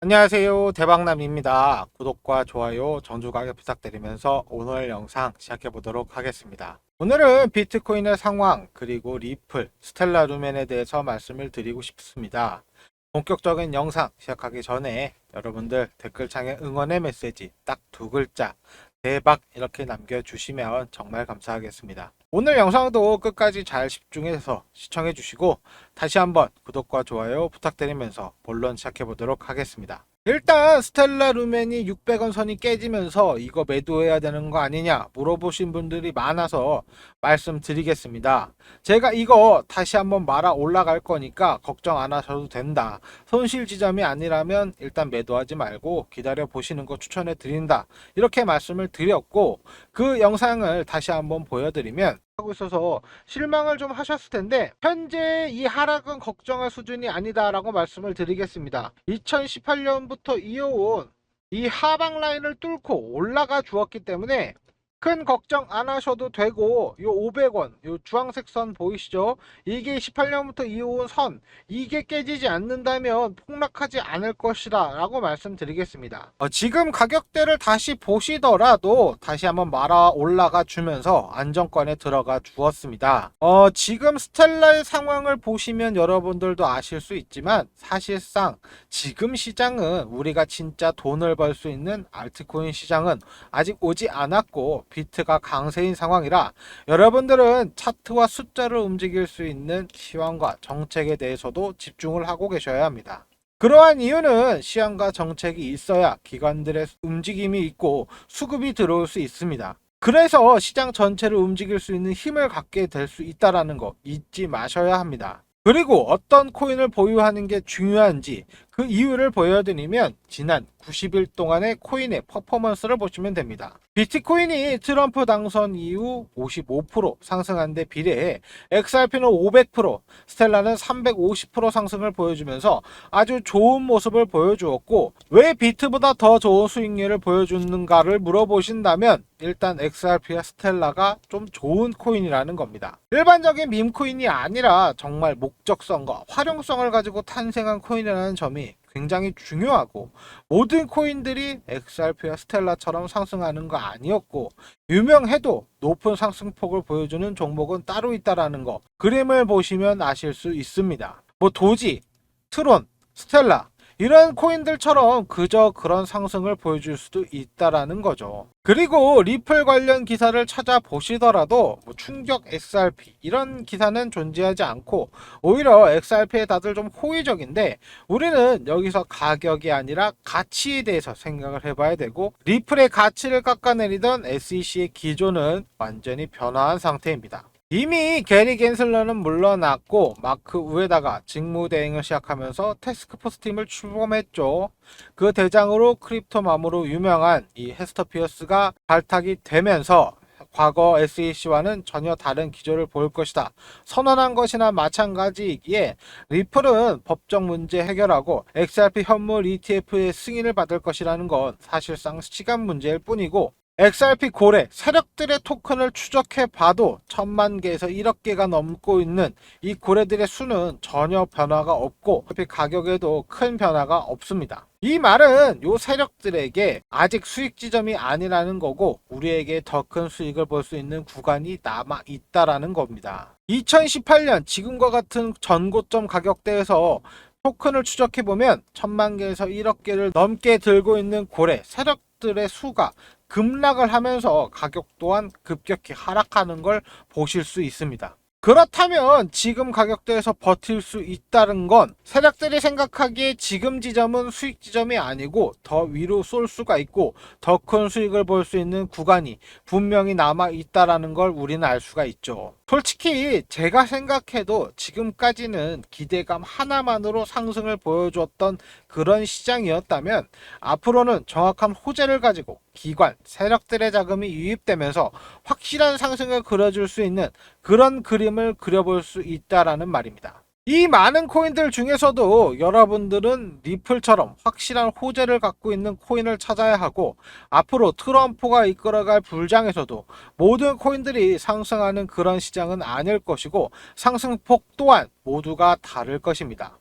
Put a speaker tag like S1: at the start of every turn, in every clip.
S1: 안녕하세요, 대박남입니다. 구독과 좋아요, 정주가게 부탁드리면서 오늘 영상 시작해 보도록 하겠습니다. 오늘은 비트코인의 상황, 그리고 리플, 스텔라 루멘에 대해서 말씀을 드리고 싶습니다. 본격적인 영상 시작하기 전에 여러분들 댓글창에 응원의 메시지 딱 두 글자 대박 이렇게 남겨주시면 정말 감사하겠습니다. 오늘 영상도 끝까지 잘 집중해서 시청해 주시고 다시 한번 구독과 좋아요 부탁드리면서 본론 시작해 보도록 하겠습니다. 일단 스텔라 루멘이 600원 선이 깨지면서 이거 매도해야 되는 거 아니냐 물어보신 분들이 많아서 말씀드리겠습니다. 제가 이거 다시 한번 말아 올라갈 거니까 걱정 안 하셔도 된다. 손실 지점이 아니라면 일단 매도하지 말고 기다려 보시는 거 추천해 드린다. 이렇게 말씀을 드렸고, 그 영상을 다시 한번 보여드리면 하고 있어서 실망을 좀 하셨을 텐데, 현재 이 하락은 걱정할 수준이 아니다라고 말씀을 드리겠습니다. 2018년부터 이어온 이 하방 라인을 뚫고 올라가 주었기 때문에 큰 걱정 안 하셔도 되고, 요 500원 요 주황색 선 보이시죠? 이게 18년부터 이어온 선, 이게 깨지지 않는다면 폭락하지 않을 것이다 라고 말씀드리겠습니다. 지금 가격대를 다시 보시더라도 다시 한번 말아 올라가 주면서 안정권에 들어가 주었습니다. 지금 스텔라의 상황을 보시면 여러분들도 아실 수 있지만, 사실상 지금 시장은 우리가 진짜 돈을 벌 수 있는 알트코인 시장은 아직 오지 않았고, 비트가 강세인 상황이라 여러분들은 차트와 숫자를 움직일 수 있는 시황과 정책에 대해서도 집중을 하고 계셔야 합니다. 그러한 이유는 시황과 정책이 있어야 기관들의 움직임이 있고 수급이 들어올 수 있습니다. 그래서 시장 전체를 움직일 수 있는 힘을 갖게 될 수 있다는 거 잊지 마셔야 합니다. 그리고 어떤 코인을 보유하는 게 중요한지 그 이유를 보여드리면 지난 90일 동안의 코인의 퍼포먼스를 보시면 됩니다. 비트코인이 트럼프 당선 이후 55% 상승한 데 비례해 XRP는 500%, 스텔라는 350% 상승을 보여주면서 아주 좋은 모습을 보여주었고, 왜 비트보다 더 좋은 수익률을 보여주는가를 물어보신다면 일단 XRP와 스텔라가 좀 좋은 코인이라는 겁니다. 일반적인 밈코인이 아니라 정말 목적성과 활용성을 가지고 탄생한 코인이라는 점이 굉장히 중요하고, 모든 코인들이 XRP와 스텔라처럼 상승하는 거 아니었고, 유명해도 높은 상승폭을 보여주는 종목은 따로 있다라는 거 그림을 보시면 아실 수 있습니다. 뭐 도지, 트론, 스텔라 이런 코인들처럼 그저 그런 상승을 보여줄 수도 있다라는 거죠. 그리고 리플 관련 기사를 찾아보시더라도 뭐 충격 XRP 이런 기사는 존재하지 않고, 오히려 XRP에 다들 좀 호의적인데, 우리는 여기서 가격이 아니라 가치에 대해서 생각을 해봐야 되고, 리플의 가치를 깎아내리던 SEC의 기조는 완전히 변화한 상태입니다. 이미 게리 겐슬러는 물러났고 마크 우에다가 직무대행을 시작하면서 태스크포스 팀을 출범했죠. 그 대장으로 크립토맘으로 유명한 이 헤스터 피어스가 발탁이 되면서 과거 SEC와는 전혀 다른 기조를 보일 것이다 선언한 것이나 마찬가지이기에, 리플은 법적 문제 해결하고 XRP 현물 ETF의 승인을 받을 것이라는 건 사실상 시간 문제일 뿐이고, XRP 고래 세력들의 토큰을 추적해 봐도 1000만 개에서 1억 개가 넘고 있는 이 고래들의 수는 전혀 변화가 없고, 가격에도 큰 변화가 없습니다. 이 말은 요 세력들에게 아직 수익 지점이 아니라는 거고, 우리에게 더 큰 수익을 볼 수 있는 구간이 남아 있다라는 겁니다. 2018년 지금과 같은 전고점 가격대에서 토큰을 추적해보면 1000만 개에서 1억 개를 넘게 들고 있는 고래 세력들의 수가 급락을 하면서 가격 또한 급격히 하락하는 걸 보실 수 있습니다. 그렇다면 지금 가격대에서 버틸 수 있다는 건, 세력들이 생각하기에 지금 지점은 수익 지점이 아니고 더 위로 쏠 수가 있고 더 큰 수익을 볼 수 있는 구간이 분명히 남아 있다는 걸 우리는 알 수가 있죠. 솔직히 제가 생각해도 지금까지는 기대감 하나만으로 상승을 보여줬던 그런 시장이었다면, 앞으로는 정확한 호재를 가지고 기관, 세력들의 자금이 유입되면서 확실한 상승을 그려줄 수 있는 그런 그림을 그려볼 수 있다라는 말입니다. 이 많은 코인들 중에서도 여러분들은 리플처럼 확실한 호재를 갖고 있는 코인을 찾아야 하고, 앞으로 트럼프가 이끌어갈 불장에서도 모든 코인들이 상승하는 그런 시장은 아닐 것이고, 상승폭 또한 모두가 다를 것입니다.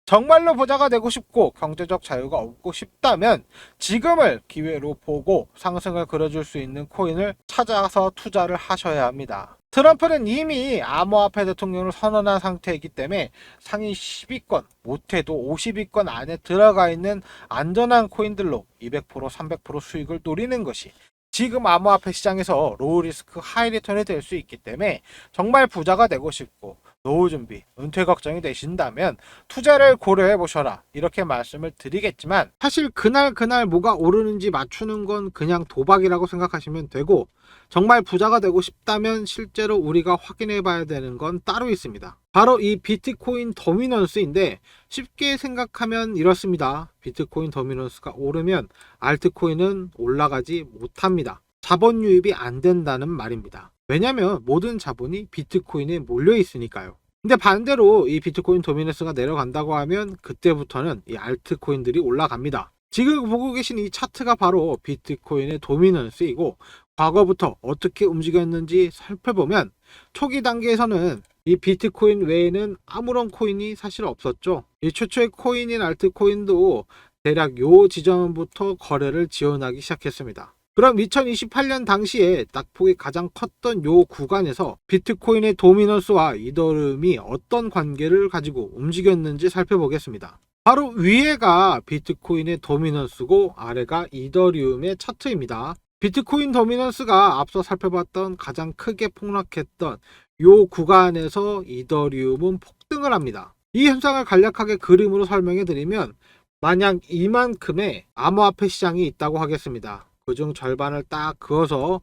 S1: 정말로 부자가 되고 싶고 경제적 자유가 얻고 싶다면 지금을 기회로 보고 상승을 그려줄 수 있는 코인을 찾아서 투자를 하셔야 합니다. 트럼프는 이미 암호화폐 대통령을 선언한 상태이기 때문에 상위 10위권, 못해도 50위권 안에 들어가 있는 안전한 코인들로 200%, 300% 수익을 노리는 것이 지금 암호화폐 시장에서 로우 리스크 하이 리턴이 될 수 있기 때문에 정말 부자가 되고 싶고 노후 준비, 은퇴 걱정이 되신다면 투자를 고려해 보셔라 이렇게 말씀을 드리겠지만, 사실 그날 뭐가 오르는지 맞추는 건 그냥 도박이라고 생각하시면 되고, 정말 부자가 되고 싶다면 실제로 우리가 확인해 봐야 되는 건 따로 있습니다. 바로 이 비트코인 도미넌스인데, 쉽게 생각하면 이렇습니다. 비트코인 도미넌스가 오르면 알트코인은 올라가지 못합니다. 자본 유입이 안 된다는 말입니다. 왜냐면 모든 자본이 비트코인에 몰려 있으니까요. 근데 반대로 이 비트코인 도미넌스가 내려간다고 하면 그때부터는 이 알트코인들이 올라갑니다. 지금 보고 계신 이 차트가 바로 비트코인의 도미넌스이고, 과거부터 어떻게 움직였는지 살펴보면 초기 단계에서는 이 비트코인 외에는 아무런 코인이 사실 없었죠. 이 최초의 코인인 알트코인도 대략 요 지점부터 거래를 지원하기 시작했습니다. 그럼 2028년 당시에 낙폭이 가장 컸던 요 구간에서 비트코인의 도미넌스와 이더리움이 어떤 관계를 가지고 움직였는지 살펴보겠습니다. 바로 위에가 비트코인의 도미넌스고 아래가 이더리움의 차트입니다. 비트코인 도미넌스가 앞서 살펴봤던 가장 크게 폭락했던 요 구간에서 이더리움은 폭등을 합니다. 이 현상을 간략하게 그림으로 설명해 드리면, 만약 이만큼의 암호화폐 시장이 있다고 하겠습니다. 그중 절반을 딱 그어서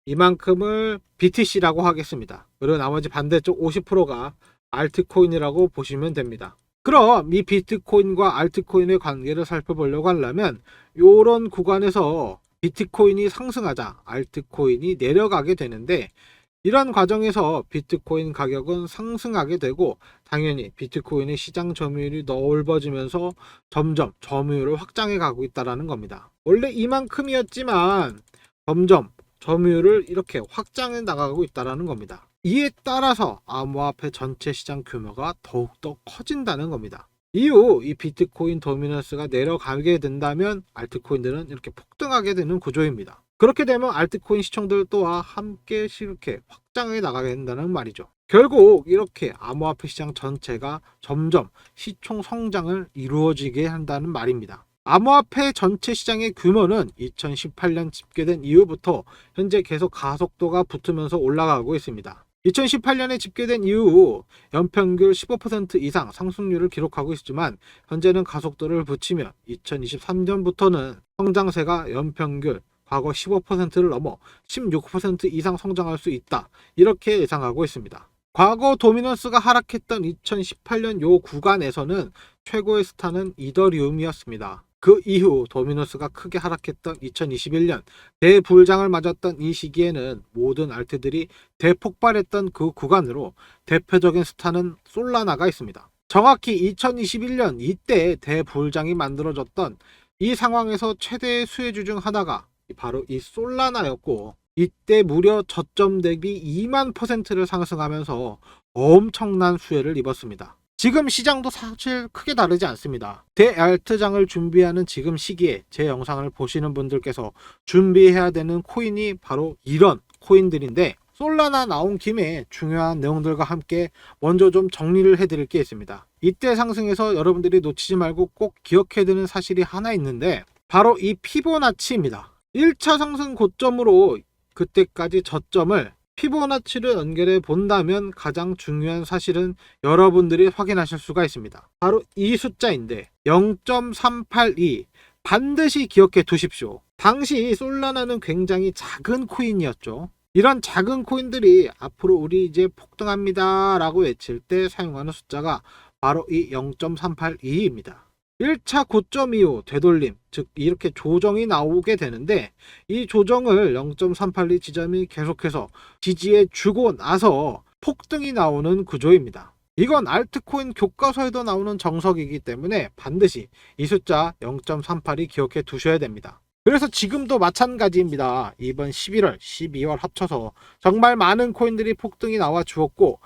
S1: 이만큼을 BTC라고 하겠습니다. 그리고 나머지 반대쪽 50%가 알트코인이라고 보시면 됩니다. 그럼 이 비트코인과 알트코인의 관계를 살펴보려고 하려면 이런 구간에서 비트코인이 상승하자 알트코인이 내려가게 되는데, 이런 과정에서 비트코인 가격은 상승하게 되고 당연히 비트코인의 시장 점유율이 넓어지면서 점점 점유율을 확장해 가고 있다는 겁니다. 원래 이만큼이었지만 점점 점유율을 이렇게 확장해 나가고 있다는 겁니다. 이에 따라서 암호화폐 전체 시장 규모가 더욱더 커진다는 겁니다. 이후 이 비트코인 도미넌스가 내려가게 된다면 알트코인들은 이렇게 폭등하게 되는 구조입니다. 그렇게 되면 알트코인 시총들 또한 함께 이렇게 확장해 나가게 된다는 말이죠. 결국 이렇게 암호화폐 시장 전체가 점점 시총 성장을 이루어지게 한다는 말입니다. 암호화폐 전체 시장의 규모는 2018년 집계된 이후부터 현재 계속 가속도가 붙으면서 올라가고 있습니다. 2018년에 집계된 이후 연평균 15% 이상 상승률을 기록하고 있지만 현재는 가속도를 붙이며 2023년부터는 성장세가 연평균 과거 15%를 넘어 16% 이상 성장할 수 있다, 이렇게 예상하고 있습니다. 과거 도미넌스가 하락했던 2018년 요 구간에서는 최고의 스타는 이더리움이었습니다. 그 이후 도미넌스가 크게 하락했던 2021년 대불장을 맞았던 이 시기에는 모든 알트들이 대폭발했던 그 구간으로 대표적인 스타는 솔라나가 있습니다. 정확히 2021년 이때 대불장이 만들어졌던 이 상황에서 최대의 수혜주 중 하나가 바로 이 솔라나였고, 이때 무려 저점 대비 2만%를 상승하면서 엄청난 수혜를 입었습니다. 지금 시장도 사실 크게 다르지 않습니다. 대알트장을 준비하는 지금 시기에 제 영상을 보시는 분들께서 준비해야 되는 코인이 바로 이런 코인들인데, 솔라나 나온 김에 중요한 내용들과 함께 먼저 좀 정리를 해드릴 게 있습니다. 이때 상승에서 여러분들이 놓치지 말고 꼭 기억해야 되는 사실이 하나 있는데, 바로 이 피보나치입니다. 1차 상승 고점으로 그때까지 저점을 피보나치를 연결해 본다면 가장 중요한 사실은 여러분들이 확인하실 수가 있습니다. 바로 이 숫자인데 0.382, 반드시 기억해 두십시오. 당시 솔라나는 굉장히 작은 코인이었죠. 이런 작은 코인들이 앞으로 우리 이제 폭등합니다 라고 외칠 때 사용하는 숫자가 바로 이 0.382입니다. 1차 고점 이후 되돌림, 즉 이렇게 조정이 나오게 되는데, 이 조정을 0.382 지점이 계속해서 지지해 주고 나서 폭등이 나오는 구조입니다. 이건 알트코인 교과서에도 나오는 정석이기 때문에 반드시 이 숫자 0.382 기억해 두셔야 됩니다. 그래서 지금도 마찬가지입니다. 이번 11월, 12월 합쳐서 정말 많은 코인들이 폭등이 나와 주었고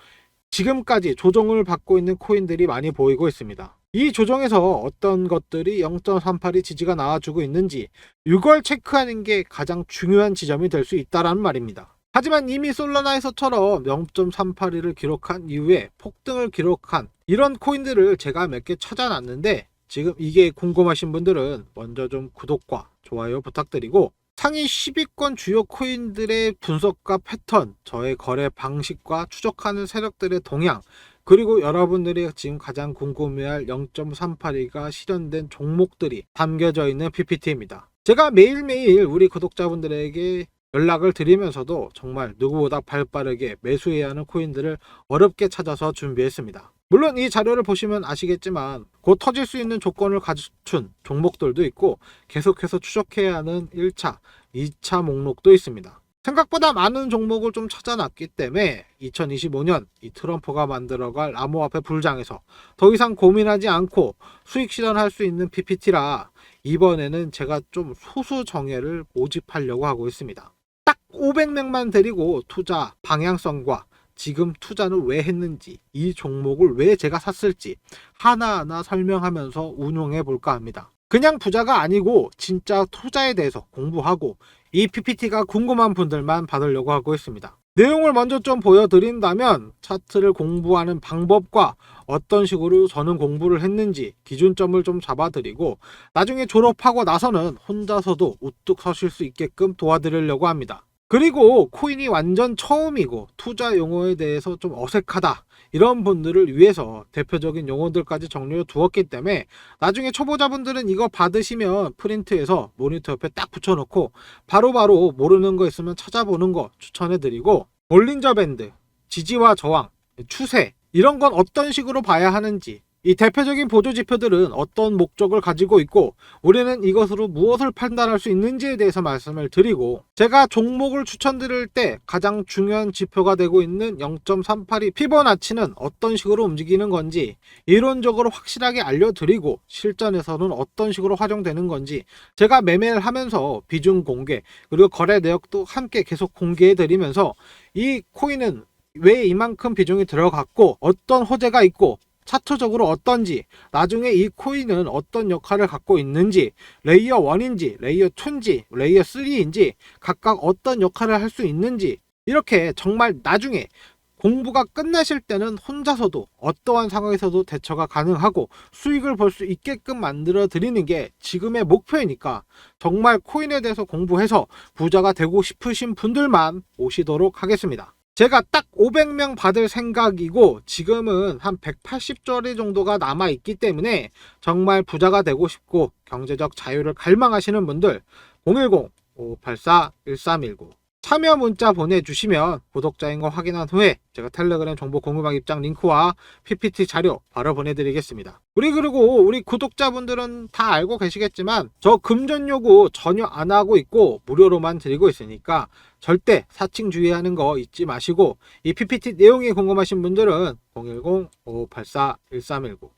S1: 지금까지 조정을 받고 있는 코인들이 많이 보이고 있습니다. 이 조정에서 어떤 것들이 0.38이 지지가 나와주고 있는지 이걸 체크하는 게 가장 중요한 지점이 될 수 있다는 말입니다. 하지만 이미 솔라나에서처럼 0.382를 기록한 이후에 폭등을 기록한 이런 코인들을 제가 몇 개 찾아놨는데, 지금 이게 궁금하신 분들은 먼저 좀 구독과 좋아요 부탁드리고, 상위 10위권 주요 코인들의 분석과 패턴, 저의 거래 방식과 추적하는 세력들의 동향, 그리고 여러분들이 지금 가장 궁금해할 0.382가 실현된 종목들이 담겨져 있는 PPT입니다. 제가 매일매일 우리 구독자분들에게 연락을 드리면서도 정말 누구보다 발빠르게 매수해야 하는 코인들을 어렵게 찾아서 준비했습니다. 물론 이 자료를 보시면 아시겠지만 곧 터질 수 있는 조건을 갖춘 종목들도 있고 계속해서 추적해야 하는 1차, 2차 목록도 있습니다. 생각보다 많은 종목을 좀 찾아놨기 때문에 2025년 이 트럼프가 만들어갈 암호화폐 불장에서 더 이상 고민하지 않고 수익 실현할 수 있는 PPT라 이번에는 제가 좀 소수 정예를 모집하려고 하고 있습니다. 딱 500명만 데리고 투자 방향성과 지금 투자는 왜 했는지, 이 종목을 왜 제가 샀을지 하나하나 설명하면서 운용해 볼까 합니다. 그냥 부자가 아니고 진짜 투자에 대해서 공부하고 이 PPT가 궁금한 분들만 받으려고 하고 있습니다. 내용을 먼저 좀 보여드린다면, 차트를 공부하는 방법과 어떤 식으로 저는 공부를 했는지 기준점을 좀 잡아드리고, 나중에 졸업하고 나서는 혼자서도 우뚝 서실 수 있게끔 도와드리려고 합니다. 그리고 코인이 완전 처음이고 투자 용어에 대해서 좀 어색하다 이런 분들을 위해서 대표적인 용어들까지 정리해 두었기 때문에 나중에 초보자분들은 이거 받으시면 프린트해서 모니터 옆에 딱 붙여놓고 바로바로 모르는 거 있으면 찾아보는 거 추천해드리고, 볼린저 밴드, 지지와 저항, 추세 이런 건 어떤 식으로 봐야 하는지, 이 대표적인 보조 지표들은 어떤 목적을 가지고 있고 우리는 이것으로 무엇을 판단할 수 있는지에 대해서 말씀을 드리고, 제가 종목을 추천드릴 때 가장 중요한 지표가 되고 있는 0.382 피보나치는 어떤 식으로 움직이는 건지 이론적으로 확실하게 알려드리고, 실전에서는 어떤 식으로 활용되는 건지 제가 매매를 하면서 비중 공개 그리고 거래 내역도 함께 계속 공개해 드리면서 이 코인은 왜 이만큼 비중이 들어갔고 어떤 호재가 있고 차트적으로 어떤지, 나중에 이 코인은 어떤 역할을 갖고 있는지, 레이어 1인지 레이어 2인지 레이어 3인지 각각 어떤 역할을 할 수 있는지, 이렇게 정말 나중에 공부가 끝나실 때는 혼자서도 어떠한 상황에서도 대처가 가능하고 수익을 볼 수 있게끔 만들어 드리는 게 지금의 목표이니까, 정말 코인에 대해서 공부해서 부자가 되고 싶으신 분들만 오시도록 하겠습니다. 제가 딱 500명 받을 생각이고 지금은 한 180조리 정도가 남아있기 때문에 정말 부자가 되고 싶고 경제적 자유를 갈망하시는 분들 010-5584-1319 참여 문자 보내주시면 구독자인 거 확인한 후에 제가 텔레그램 정보 공유방 입장 링크와 PPT 자료 바로 보내드리겠습니다. 그리고 우리 구독자분들은 다 알고 계시겠지만 저 금전 요구 전혀 안 하고 있고 무료로만 드리고 있으니까 절대 사칭 주의하는 거 잊지 마시고, 이 PPT 내용이 궁금하신 분들은 010-5584-1319 요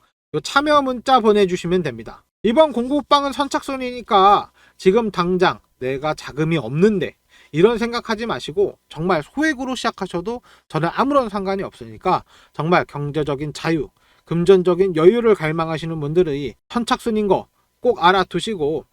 S1: 참여 문자 보내주시면 됩니다. 이번 공부방은 선착순이니까 지금 당장 내가 자금이 없는데 이런 생각하지 마시고 정말 소액으로 시작하셔도 저는 아무런 상관이 없으니까, 정말 경제적인 자유, 금전적인 여유를 갈망하시는 분들이 선착순인 거 꼭 알아두시고,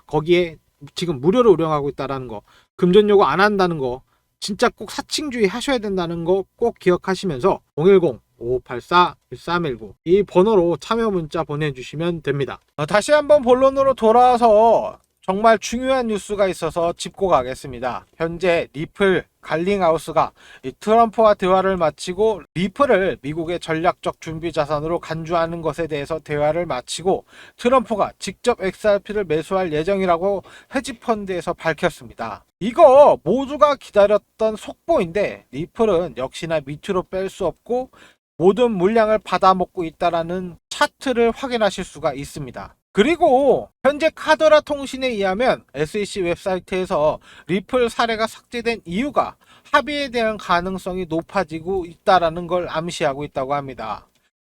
S1: 거기에 지금 무료로 운영하고 있다는 거, 금전 요구 안 한다는 거, 진짜 꼭 사칭주의 하셔야 된다는 거 꼭 기억하시면서 010-5584-1319 이 번호로 참여 문자 보내주시면 됩니다. 다시 한번 본론으로 돌아와서 정말 중요한 뉴스가 있어서 짚고 가겠습니다. 현재 리플 갈링하우스가 이 트럼프와 대화를 마치고 리플을 미국의 전략적 준비 자산으로 간주하는 것에 대해서 대화를 마치고 트럼프가 직접 XRP를 매수할 예정이라고 헤지펀드에서 밝혔습니다. 이거 모두가 기다렸던 속보인데 리플은 역시나 밑으로 뺄 수 없고 모든 물량을 받아먹고 있다는 차트를 확인하실 수가 있습니다. 그리고 현재 카더라 통신에 의하면 SEC 웹사이트에서 리플 사례가 삭제된 이유가 합의에 대한 가능성이 높아지고 있다는 걸 암시하고 있다고 합니다.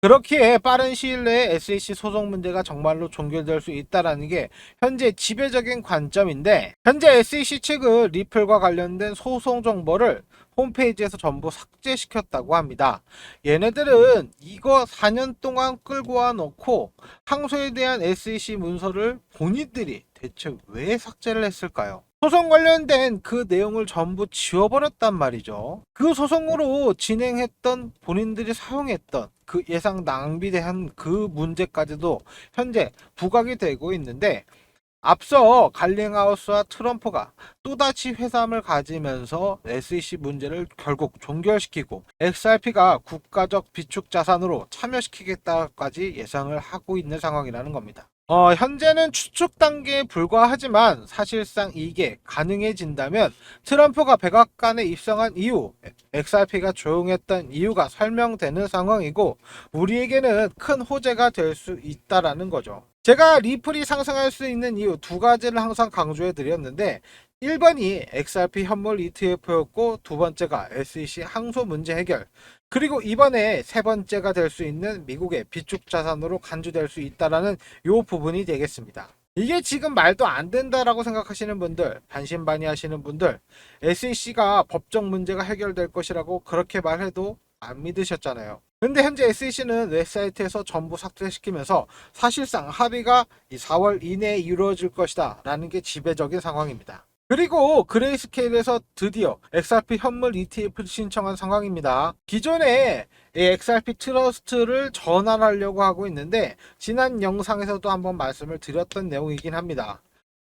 S1: 그렇기에 빠른 시일 내에 SEC 소송 문제가 정말로 종결될 수 있다는 게 현재 지배적인 관점인데, 현재 SEC 측은 리플과 관련된 소송 정보를 홈페이지에서 전부 삭제시켰다고 합니다. 얘네들은 이거 4년 동안 끌고 와놓고 항소에 대한 SEC 문서를 본인들이 대체 왜 삭제를 했을까요? 소송 관련된 그 내용을 전부 지워버렸단 말이죠. 그 소송으로 진행했던, 본인들이 사용했던 그 예상 낭비된 그 문제까지도 현재 부각이 되고 있는데, 앞서 갈링하우스와 트럼프가 또다시 회담을 가지면서 SEC 문제를 결국 종결시키고 XRP가 국가적 비축 자산으로 참여시키겠다까지 예상을 하고 있는 상황이라는 겁니다. 현재는 추측 단계에 불과하지만 사실상 이게 가능해진다면 트럼프가 백악관에 입성한 이후 XRP가 조용했던 이유가 설명되는 상황이고, 우리에게는 큰 호재가 될 수 있다라는 거죠. 제가 리플이 상승할 수 있는 이유 두 가지를 항상 강조해 드렸는데, 1번이 XRP 현물 ETF였고 두 번째가 SEC 항소 문제 해결, 그리고 이번에 세 번째가 될 수 있는 미국의 비축 자산으로 간주될 수 있다라는 요 부분이 되겠습니다. 이게 지금 말도 안 된다라고 생각하시는 분들, 반신반의하시는 분들, SEC가 법적 문제가 해결될 것이라고 그렇게 말해도 안 믿으셨잖아요. 근데 현재 SEC는 웹사이트에서 전부 삭제시키면서 사실상 합의가 이 4월 이내에 이루어질 것이다 라는 게 지배적인 상황입니다. 그리고 그레이스케일에서 드디어 XRP 현물 ETF를 신청한 상황입니다. 기존에 XRP 트러스트를 전환하려고 하고 있는데, 지난 영상에서도 한번 말씀을 드렸던 내용이긴 합니다.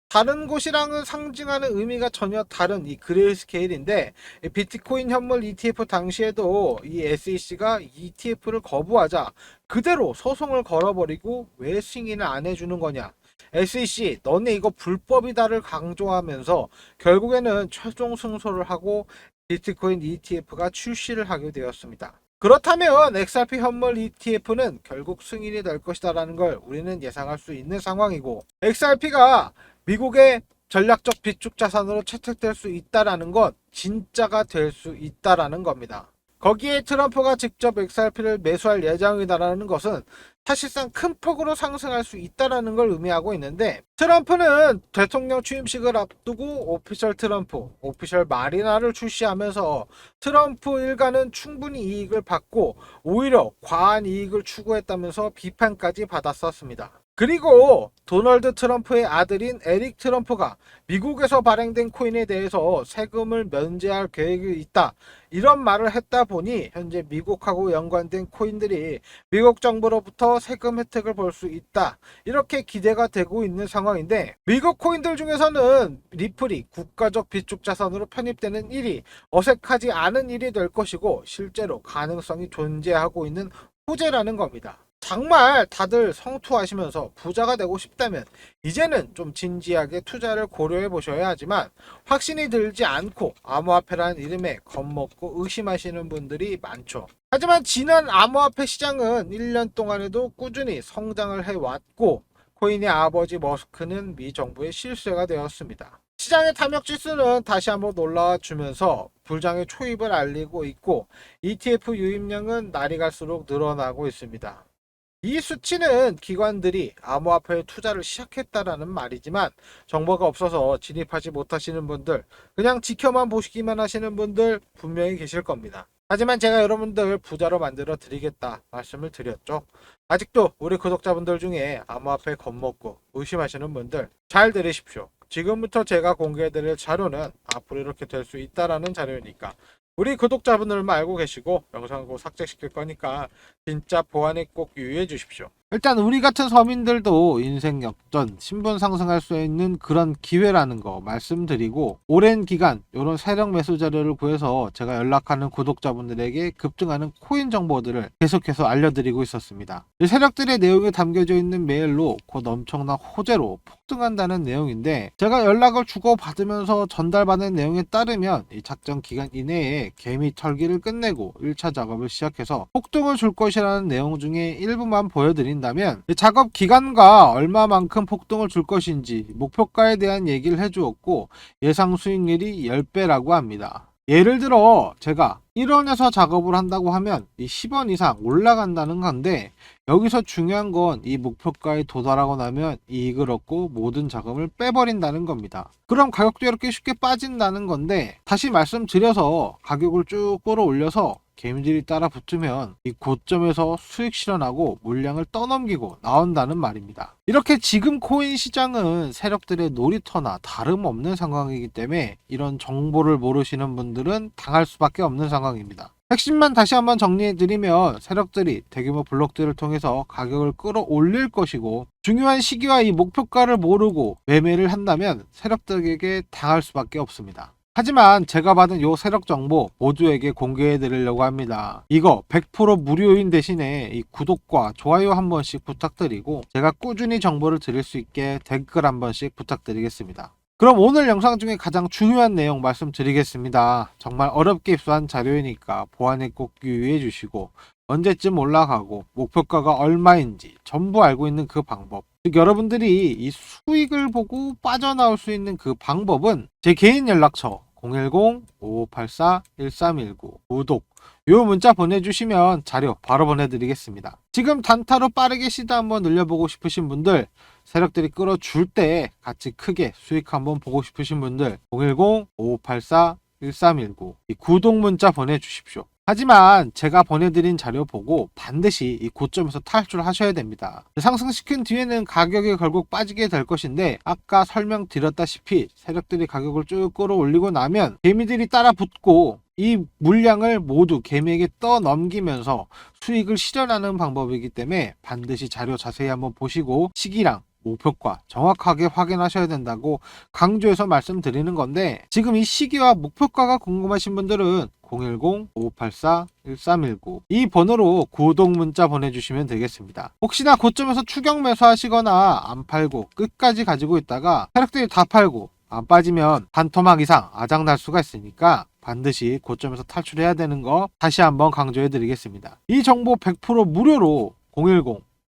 S1: 다른 곳이랑은 상징하는 의미가 전혀 다른 이 그레이스케일인데, 비트코인 현물 ETF 당시에도 이 SEC가 ETF를 거부하자 그대로 소송을 걸어버리고 왜 승인을 안 해주는 거냐, SEC 너네 이거 불법이다를 강조하면서 결국에는 최종 승소를 하고 비트코인 ETF가 출시를 하게 되었습니다. 그렇다면 XRP 현물 ETF는 결국 승인이 될 것이다 라는 걸 우리는 예상할 수 있는 상황이고, XRP가 미국의 전략적 비축 자산으로 채택될 수 있다라는 건 진짜가 될 수 있다라는 겁니다. 거기에 트럼프가 직접 XRP를 매수할 예정이다라는 것은 사실상 큰 폭으로 상승할 수 있다라는 걸 의미하고 있는데, 트럼프는 대통령 취임식을 앞두고 오피셜 트럼프, 오피셜 마리나를 출시하면서 트럼프 일가는 충분히 이익을 받고 오히려 과한 이익을 추구했다면서 비판까지 받았었습니다. 그리고 도널드 트럼프의 아들인 에릭 트럼프가 미국에서 발행된 코인에 대해서 세금을 면제할 계획이 있다, 이런 말을 했다 보니 현재 미국하고 연관된 코인들이 미국 정부로부터 세금 혜택을 볼 수 있다, 이렇게 기대가 되고 있는 상황인데, 미국 코인들 중에서는 리플이 국가적 비축 자산으로 편입되는 일이 어색하지 않은 일이 될 것이고 실제로 가능성이 존재하고 있는 호재라는 겁니다. 정말 다들 성투하시면서 부자가 되고 싶다면 이제는 좀 진지하게 투자를 고려해 보셔야 하지만, 확신이 들지 않고 암호화폐라는 이름에 겁먹고 의심하시는 분들이 많죠. 하지만 지난 암호화폐 시장은 1년 동안에도 꾸준히 성장을 해왔고, 코인의 아버지 머스크는 미 정부의 실세가 되었습니다. 시장의 탐욕 지수는 다시 한번 올라와 주면서 불장의 초입을 알리고 있고, ETF 유입량은 날이 갈수록 늘어나고 있습니다. 이 수치는 기관들이 암호화폐에 투자를 시작했다라는 말이지만, 정보가 없어서 진입하지 못하시는 분들, 그냥 지켜만 보시기만 하시는 분들 분명히 계실 겁니다. 하지만 제가 여러분들 부자로 만들어 드리겠다 말씀을 드렸죠. 아직도 우리 구독자분들 중에 암호화폐 겁먹고 의심하시는 분들 잘 들으십시오. 지금부터 제가 공개해드릴 자료는 앞으로 이렇게 될 수 있다라는 자료니까 우리 구독자분들만 알고 계시고, 영상을 꼭 삭제시킬 거니까 진짜 보안에 꼭 유의해 주십시오. 일단 우리 같은 서민들도 인생 역전, 신분 상승할 수 있는 그런 기회라는 거 말씀드리고, 오랜 기간 이런 세력 매수 자료를 구해서 제가 연락하는 구독자분들에게 급등하는 코인 정보들을 계속해서 알려드리고 있었습니다. 이 세력들의 내용이 담겨져 있는 메일로 곧 엄청난 호재로 폭등한다는 내용인데, 제가 연락을 주고받으면서 전달받은 내용에 따르면 이 작전 기간 이내에 개미 털기를 끝내고 1차 작업을 시작해서 폭등을 줄 것이라는 내용 중에 일부만 보여드린다면, 작업 기간과 얼마만큼 폭등을 줄 것인지 목표가에 대한 얘기를 해주었고, 예상 수익률이 10배라고 합니다. 예를 들어 제가 1원에서 작업을 한다고 하면 이 10원 이상 올라간다는 건데, 여기서 중요한 건 이 목표가에 도달하고 나면 이익을 얻고 모든 자금을 빼버린다는 겁니다. 그럼 가격도 이렇게 쉽게 빠진다는 건데, 다시 말씀드려서 가격을 쭉 끌어올려서 개미들이 따라 붙으면 이 고점에서 수익 실현하고 물량을 떠넘기고 나온다는 말입니다. 이렇게 지금 코인 시장은 세력들의 놀이터나 다름없는 상황이기 때문에 이런 정보를 모르시는 분들은 당할 수밖에 없는 상황입니다. 핵심만 다시 한번 정리해드리면, 세력들이 대규모 블록들을 통해서 가격을 끌어올릴 것이고, 중요한 시기와 이 목표가를 모르고 매매를 한다면 세력들에게 당할 수밖에 없습니다. 하지만 제가 받은 요 세력 정보 모두에게 공개해 드리려고 합니다. 이거 100% 무료인 대신에 이 구독과 좋아요 한 번씩 부탁드리고, 제가 꾸준히 정보를 드릴 수 있게 댓글 한 번씩 부탁드리겠습니다. 그럼 오늘 영상 중에 가장 중요한 내용 말씀드리겠습니다. 정말 어렵게 입수한 자료이니까 보안에 꼭 유의해 주시고, 언제쯤 올라가고 목표가가 얼마인지 전부 알고 있는 그 방법, 즉 여러분들이 이 수익을 보고 빠져나올 수 있는 그 방법은 제 개인 연락처 010-5584-1319 구독, 요 문자 보내주시면 자료 바로 보내드리겠습니다. 지금 단타로 빠르게 시드 한번 늘려보고 싶으신 분들, 세력들이 끌어줄 때 같이 크게 수익 한번 보고 싶으신 분들 010-5584-1319 이 구독 문자 보내주십시오. 하지만 제가 보내드린 자료 보고 반드시 이 고점에서 탈출하셔야 됩니다. 상승시킨 뒤에는 가격이 결국 빠지게 될 것인데, 아까 설명드렸다시피 세력들이 가격을 쭉 끌어올리고 나면 개미들이 따라 붙고 이 물량을 모두 개미에게 떠넘기면서 수익을 실현하는 방법이기 때문에 반드시 자료 자세히 한번 보시고 시기랑 목표가 정확하게 확인하셔야 된다고 강조해서 말씀드리는 건데, 지금 이 시기와 목표가가 궁금하신 분들은 010-5584-1319 이 번호로 구독 문자 보내주시면 되겠습니다. 혹시나 고점에서 추격 매수하시거나 안 팔고 끝까지 가지고 있다가 세력들이 다 팔고 안 빠지면 반토막 이상 아작날 수가 있으니까 반드시 고점에서 탈출해야 되는 거 다시 한번 강조해 드리겠습니다. 이 정보 100% 무료로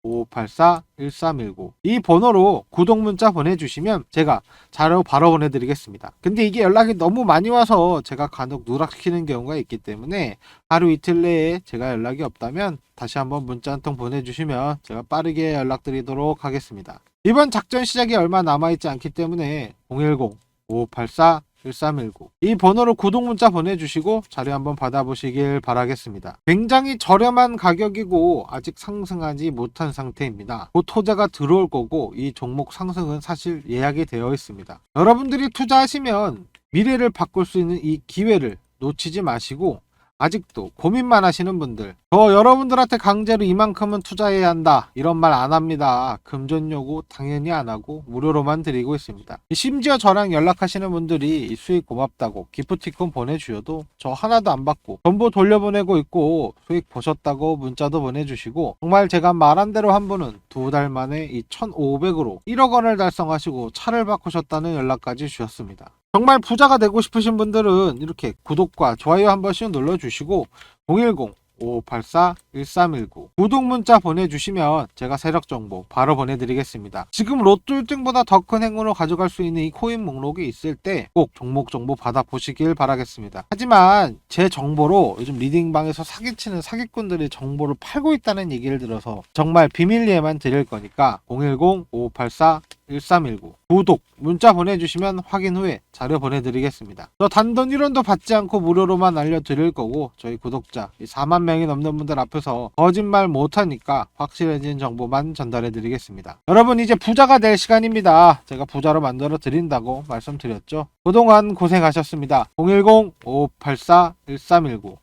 S1: 010-5584-1319 이 번호로 구독 문자 보내주시면 제가 자료 바로 보내드리겠습니다. 근데 이게 연락이 너무 많이 와서 제가 간혹 누락시키는 경우가 있기 때문에 하루 이틀 내에 제가 연락이 없다면 다시 한번 문자 한 통 보내주시면 제가 빠르게 연락드리도록 하겠습니다. 이번 작전 시작이 얼마 남아있지 않기 때문에 010-5584-1319 이 번호로 구독 문자 보내주시고 자료 한번 받아보시길 바라겠습니다. 굉장히 저렴한 가격이고 아직 상승하지 못한 상태입니다. 곧 호재가 들어올 거고 이 종목 상승은 사실 예약이 되어 있습니다. 여러분들이 투자하시면 미래를 바꿀 수 있는 이 기회를 놓치지 마시고, 아직도 고민만 하시는 분들, 저 여러분들한테 강제로 이만큼은 투자해야 한다 이런 말 안 합니다. 금전 요구 당연히 안 하고 무료로만 드리고 있습니다. 심지어 저랑 연락하시는 분들이 수익 고맙다고 기프티콘 보내주셔도 저 하나도 안 받고 전부 돌려보내고 있고, 수익 보셨다고 문자도 보내주시고, 정말 제가 말한 대로 한 분은 2달 만에 이 1,500으로 1억 원을 달성하시고 차를 바꾸셨다는 연락까지 주셨습니다. 정말 부자가 되고 싶으신 분들은 이렇게 구독과 좋아요 한 번씩 눌러주시고 010-5584-1319 구독 문자 보내주시면 제가 세력 정보 바로 보내드리겠습니다. 지금 로또 1등보다 더 큰 행운을 가져갈 수 있는 이 코인 목록이 있을 때 꼭 종목 정보 받아보시길 바라겠습니다. 하지만 제 정보로 요즘 리딩방에서 사기치는 사기꾼들이 정보를 팔고 있다는 얘기를 들어서 정말 비밀리에만 드릴 거니까 010-5584-1319 구독 문자 보내주시면 확인 후에 자료 보내드리겠습니다. 저 단돈 1원도 받지 않고 무료로만 알려드릴 거고, 저희 구독자 4만 명이 넘는 분들 앞에서 거짓말 못하니까 확실해진 정보만 전달해드리겠습니다. 여러분, 이제 부자가 될 시간입니다. 제가 부자로 만들어 드린다고 말씀드렸죠. 그동안 고생하셨습니다. 010-5584-1319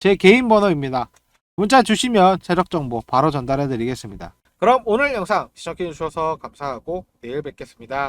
S1: 제 개인 번호입니다. 문자 주시면 세력 정보 바로 전달해드리겠습니다. 그럼 오늘 영상 시청해주셔서 감사하고 내일 뵙겠습니다.